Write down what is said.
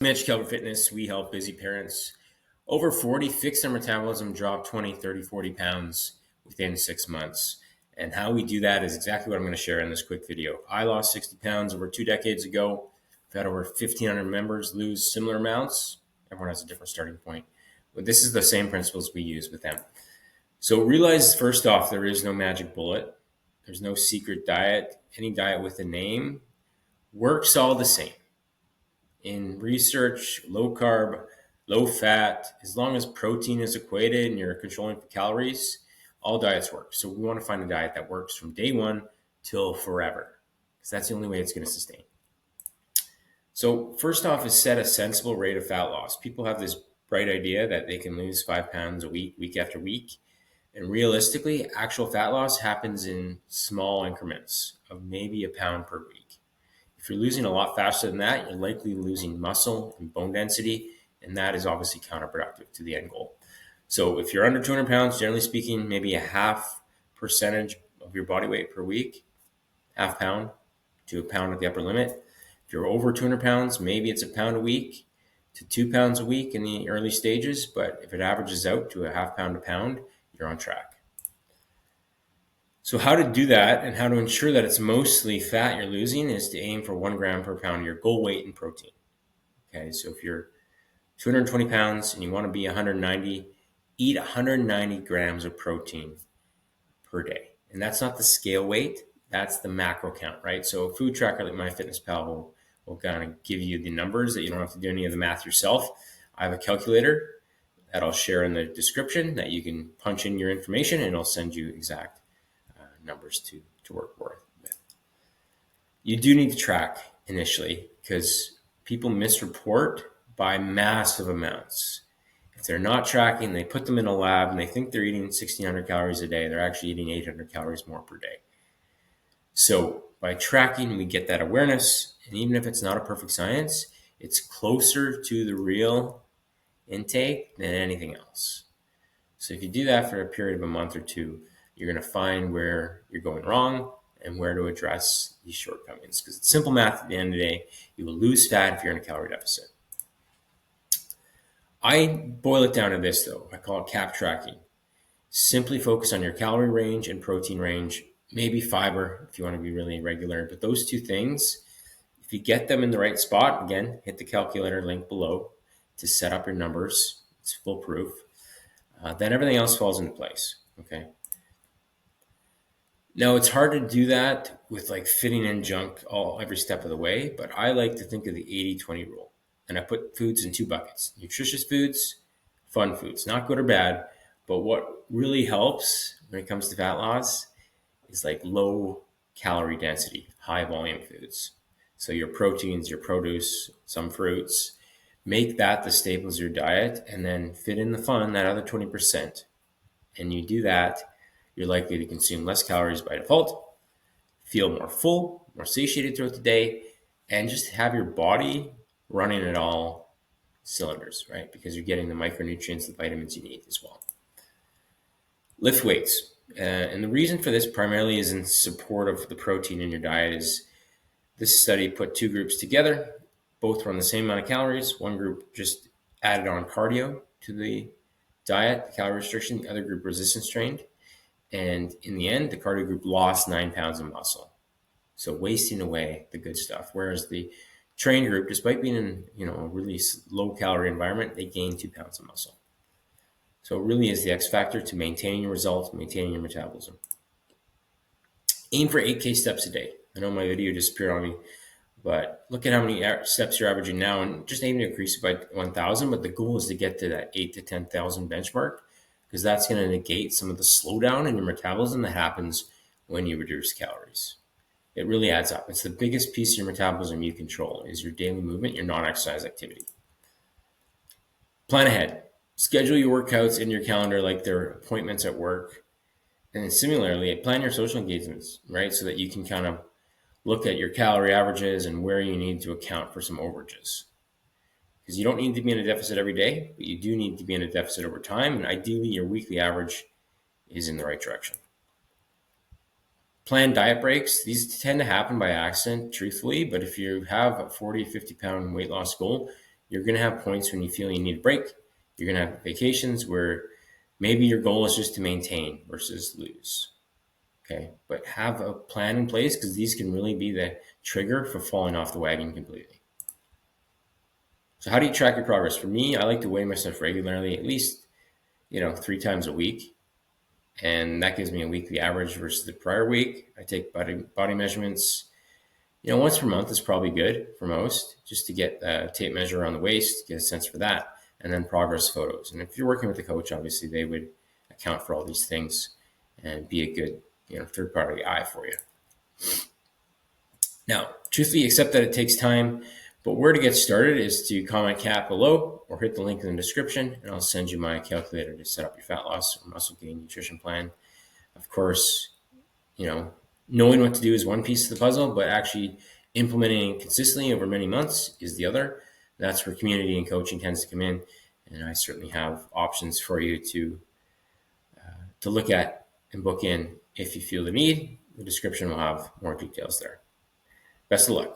Mitch, Calvert Fitness, we help busy parents over 40 fix their metabolism, drop 20, 30, 40 pounds within 6 months. And how we do that is exactly what I'm going to share in this quick video. I lost 60 pounds over 2 decades ago. I've had over 1,500 members lose similar amounts. Everyone has a different starting point. But this is the same principles we use with them. So realize first off, there is no magic bullet. There's no secret diet. Any diet with a name works all the same. In research, low carb, low fat, as long as protein is equated and you're controlling for calories, all diets work. So we want to find a diet that works from day one till forever, because that's the only way it's going to sustain. So first off is set a sensible rate of fat loss. People have this bright idea that they can lose 5 pounds a week, week after week. And realistically, actual fat loss happens in small increments of maybe a pound per week. If you're losing a lot faster than that, you're likely losing muscle and bone density, and that is obviously counterproductive to the end goal. So if you're under 200 pounds, generally speaking, maybe a half percentage of your body weight per week, half pound to a pound at the upper limit. If you're over 200 pounds, maybe it's a pound a week to 2 pounds a week in the early stages, but if it averages out to a half pound a pound, you're on track. So how to do that and how to ensure that it's mostly fat you're losing is to aim for 1 gram per pound of your goal weight in protein. Okay, so if you're 220 pounds and you want to be 190, eat 190 grams of protein per day. And that's not the scale weight, that's the macro count, right? So a food tracker like MyFitnessPal will kind of give you the numbers that you don't have to do any of the math yourself. I have a calculator that I'll share in the description that you can punch in your information and it'll send you exact numbers to work with. You do need to track initially because people misreport by massive amounts. If they're not tracking, they put them in a lab and they think they're eating 1,600 calories a day. They're actually eating 800 calories more per day. So by tracking, we get that awareness. And even if it's not a perfect science, it's closer to the real intake than anything else. So if you do that for a period of a month or two, you're going to find where you're going wrong and where to address these shortcomings. Because it's simple math at the end of the day. You will lose fat if you're in a calorie deficit. I boil it down to this, though. I call it cap tracking. Simply focus on your calorie range and protein range, maybe fiber if you want to be really regular. But those two things, if you get them in the right spot, again, hit the calculator link below to set up your numbers. It's foolproof. Then everything else falls into place, okay? Now, it's hard to do that with like fitting in junk every step of the way, but I like to think of the 80-20 rule. And I put foods in 2 buckets: nutritious foods, fun foods. Not good or bad, but what really helps when it comes to fat loss is like low calorie density, high volume foods. So your proteins, your produce, some fruits, make that the staples of your diet, and then fit in the fun, that other 20%. And you do that, you're likely to consume less calories by default, feel more full, more satiated throughout the day, and just have your body running at all cylinders, right? Because you're getting the micronutrients, the vitamins you need as well. Lift weights. And the reason for this primarily is in support of the protein in your diet. Is this study put 2 groups together. Both were on the same amount of calories. One group just added on cardio to the diet, the calorie restriction. The other group resistance trained. And in the end, the cardio group lost 9 pounds of muscle. So wasting away the good stuff. Whereas the trained group, despite being in a really low calorie environment, they gained 2 pounds of muscle. So it really is the X factor to maintaining your results, maintaining your metabolism. Aim for 8K steps a day. I know my video disappeared on me, but look at how many steps you're averaging now and just aim to increase it by 1,000. But the goal is to get to that 8 to 10,000 benchmark, because that's going to negate some of the slowdown in your metabolism that happens when you reduce calories. It really adds up. It's the biggest piece of your metabolism you control is your daily movement, your non-exercise activity. Plan ahead. Schedule your workouts in your calendar like they're appointments at work. And then similarly, plan your social engagements, right? So that you can kind of look at your calorie averages and where you need to account for some overages. Because you don't need to be in a deficit every day, but you do need to be in a deficit over time. And ideally, your weekly average is in the right direction. Plan diet breaks. These tend to happen by accident, truthfully. But if you have a 40, 50 pound weight loss goal, You're going to have points when you feel you need a break. You're going to have vacations where maybe your goal is just to maintain versus lose. Okay, but have a plan in place, because these can really be the trigger for falling off the wagon completely. So how do you track your progress? For me, I like to weigh myself regularly, at least 3 times a week, and that gives me a weekly average versus the prior week. I take body measurements. Once per month is probably good for most, just to get a tape measure on the waist, get a sense for that, and then progress photos. And if you're working with a coach, obviously they would account for all these things and be a good third-party eye for you. Now, truthfully, accept that it takes time, but where to get started is to comment CAT below or hit the link in the description, and I'll send you my calculator to set up your fat loss or muscle gain nutrition plan. Of course, knowing what to do is one piece of the puzzle, but actually implementing it consistently over many months is the other. That's where community and coaching tends to come in, and I certainly have options for you to look at and book in if you feel the need. The description will have more details there. Best of luck.